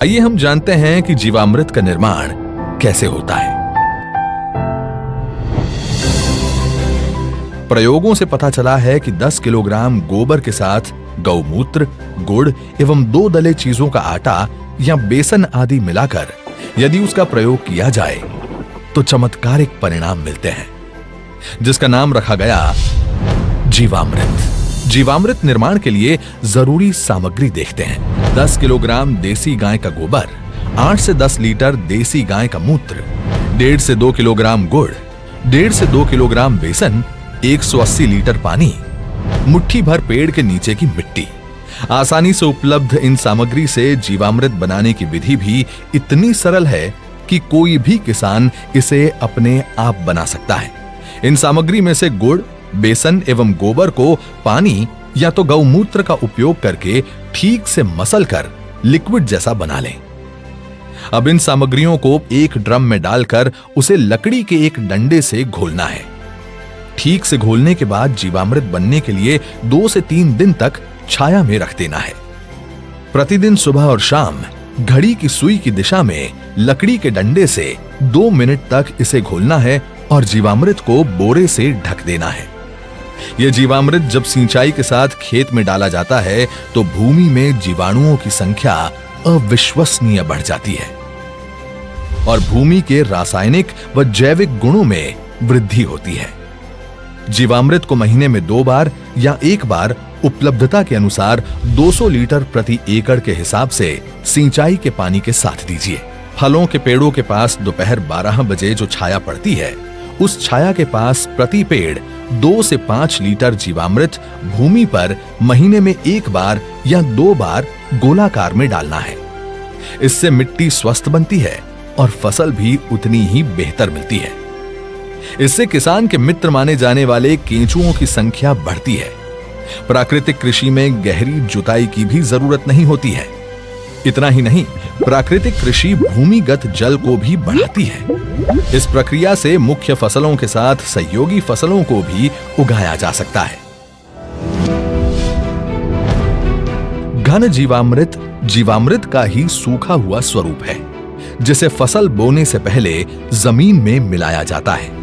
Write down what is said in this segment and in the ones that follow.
आइए हम जानते हैं कि जीवामृत का निर्माण कैसे होता है। प्रयोगों से पता चला है कि 10 किलोग्राम गोबर के साथ गौमूत्र, गुड़ एवं 2 दले चीजों का आटा या बेसन आदि मिलाकर यदि उसका प्रयोग किया जाए तो चमत्कारिक परिणाम मिलते हैं, जिसका नाम रखा गया जीवामृत। जीवामृत निर्माण के लिए जरूरी सामग्री देखते हैं। 10 किलोग्राम देसी गाय का गोबर, 8 से 10 लीटर देसी गाय का मूत्र, 1.5 से 2 किलोग्राम गुड़, 1.5 से 2 किलोग्राम बेसन, 180 लीटर पानी, मुट्ठी भर पेड़ के नीचे की मिट्टी। आसानी से उपलब्ध इन सामग्री से जीवामृत बनाने की विधि भी इतनी सरल है कि कोई भी किसान इसे अपने आप बना सकता है। इन सामग्री में से गुड़, बेसन एवं गोबर को पानी या तो गौमूत्र का उपयोग करके ठीक से मसल कर लिक्विड जैसा बना लें। अब इन सामग्रियों को एक ड्रम में डालकर उसे लकड़ी के एक डंडे से घोलना है। ठीक से घोलने के बाद जीवामृत बनने के लिए 2 से 3 दिन तक छाया में रख देना है। प्रतिदिन सुबह और शाम घड़ी की सुई की दिशा में लकड़ी के डंडे से 2 मिनट तक इसे घोलना है और जीवामृत को बोरे से ढक देना है। यह जीवामृत जब सिंचाई के साथ खेत में डाला जाता है तो भूमि में जीवाणुओं की संख्या अविश्वसनीय बढ़ जाती है और भूमि के रासायनिक व जैविक गुणों में वृद्धि होती है। जीवामृत को महीने में 2 बार या 1 बार उपलब्धता के अनुसार 200 लीटर प्रति एकड़ के हिसाब से सिंचाई के पानी के साथ दीजिए। फलों के पेड़ों के पास दोपहर 12 बजे जो छाया पड़ती है, उस छाया के पास प्रति पेड़ 2 से 5 लीटर जीवामृत भूमि पर महीने में 1 बार या 2 बार गोलाकार में डालना है। इससे मिट्टी स्वस्थ बनती है और फसल भी उतनी ही बेहतर मिलती है। इससे किसान के मित्र माने जाने वाले केंचुओं की संख्या बढ़ती है। प्राकृतिक कृषि में गहरी जुताई की भी जरूरत नहीं होती है। इतना ही नहीं, प्राकृतिक कृषि भूमिगत जल को भी बढ़ाती है। इस प्रक्रिया से मुख्य फसलों के साथ सहयोगी फसलों को भी उगाया जा सकता है। घन जीवामृत जीवामृत का ही सूखा हुआ स्वरूप है, जिसे फसल बोने से पहले जमीन में मिलाया जाता है।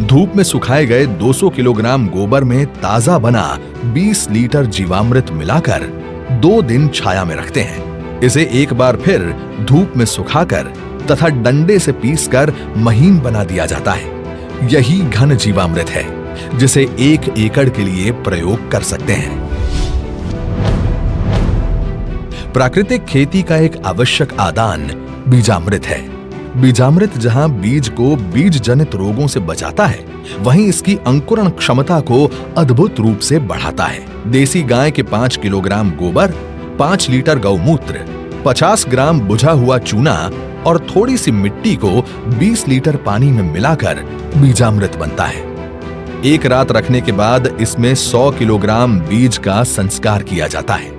धूप में सुखाए गए 200 किलोग्राम गोबर में ताजा बना 20 लीटर जीवामृत मिलाकर 2 दिन छाया में रखते हैं। इसे एक बार फिर धूप में सुखाकर तथा डंडे से पीसकर महीन बना दिया जाता है। यही घन जीवामृत है, जिसे 1 एकड़ के लिए प्रयोग कर सकते हैं। प्राकृतिक खेती का एक आवश्यक आदान बीजामृत है। बीजामृत जहां बीज को बीज जनित रोगों से बचाता है, वहीं इसकी अंकुरण क्षमता को अद्भुत रूप से बढ़ाता है। देसी गाय के 5 किलोग्राम गोबर, 5 लीटर गौमूत्र, 50 ग्राम बुझा हुआ चूना और थोड़ी सी मिट्टी को 20 लीटर पानी में मिलाकर बीजामृत बनता है। एक रात रखने के बाद इसमें 100 किलोग्राम बीज का संस्कार किया जाता है।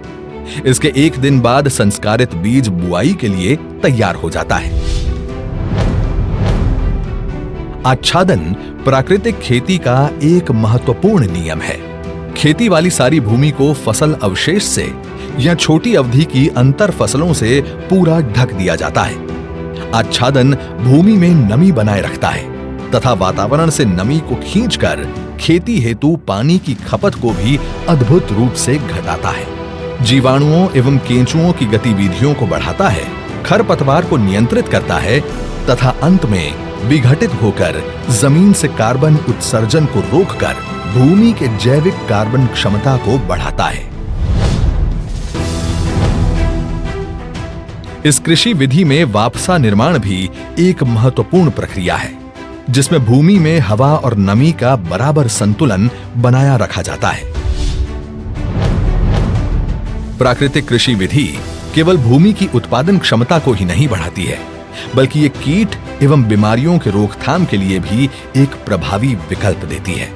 इसके 1 दिन बाद संस्कारित बीज बुआई के लिए तैयार हो जाता है। आच्छादन प्राकृतिक खेती का एक महत्वपूर्ण नियम है। खेती वाली सारी भूमि को फसल अवशेष से या छोटी अवधि की अंतर फसलों से पूरा ढक दिया जाता है। आच्छादन भूमि में नमी बनाए रखता है तथा वातावरण से नमी को खींचकर खेती हेतु पानी की खपत को भी अद्भुत रूप से घटाता है। जीवाणुओं एवं केंचुओं की गतिविधियों को बढ़ाता है, खरपतवार को नियंत्रित करता है तथा अंत में विघटित होकर जमीन से कार्बन उत्सर्जन को रोककर भूमि के जैविक कार्बन क्षमता को बढ़ाता है। इस कृषि विधि में वापसा निर्माण भी एक महत्वपूर्ण प्रक्रिया है, जिसमें भूमि में हवा और नमी का बराबर संतुलन बनाया रखा जाता है। प्राकृतिक कृषि विधि केवल भूमि की उत्पादन क्षमता को ही नहीं बढ़ाती है, बल्कि ये कीट एवं बीमारियों के रोकथाम के लिए भी एक प्रभावी विकल्प देती है।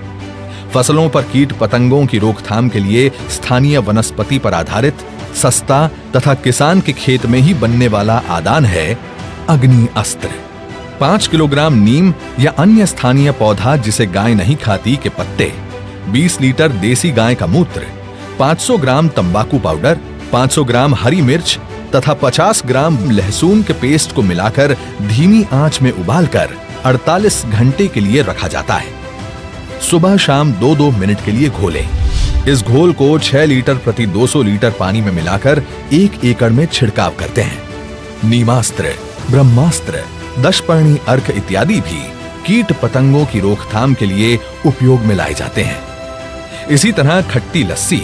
फसलों पर कीट पतंगों की रोकथाम के लिए स्थानीय वनस्पति पर आधारित सस्ता तथा किसान के खेत में ही बनने वाला आदान है अग्नि अस्त्र। 5 किलोग्राम नीम या अन्य स्थानीय पौधा जिसे गाय नहीं खाती के पत्ते, 20 लीटर देसी गाय का मूत्र, 500 ग्राम तंबाकू पाउडर, 500 ग्राम हरी मिर्च, तथा 50 ग्राम लहसुन के पेस्ट को मिलाकर धीमी आंच में उबालकर 48 घंटे के लिए रखा जाता है। सुबह शाम 2-2 मिनट के लिए घोलें। इस घोल को 6 लीटर प्रति 200 लीटर पानी में मिलाकर 1 एकड़ में छिड़काव करते हैं। नीमास्त्र, ब्रह्मास्त्र, दशपर्णी अर्क इत्यादि भी कीट पतंगों की रोकथाम के लिए उपयोग में लाए जाते हैं। इसी तरह खट्टी लस्सी,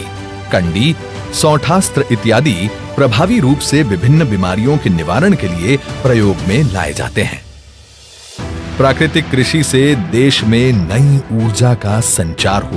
कंडी, सौंठास्त्र इत्यादि प्रभावी रूप से विभिन्न बीमारियों के निवारण के लिए प्रयोग में लाए जाते हैं। प्राकृतिक कृषि से देश में नई ऊर्जा का संचार हो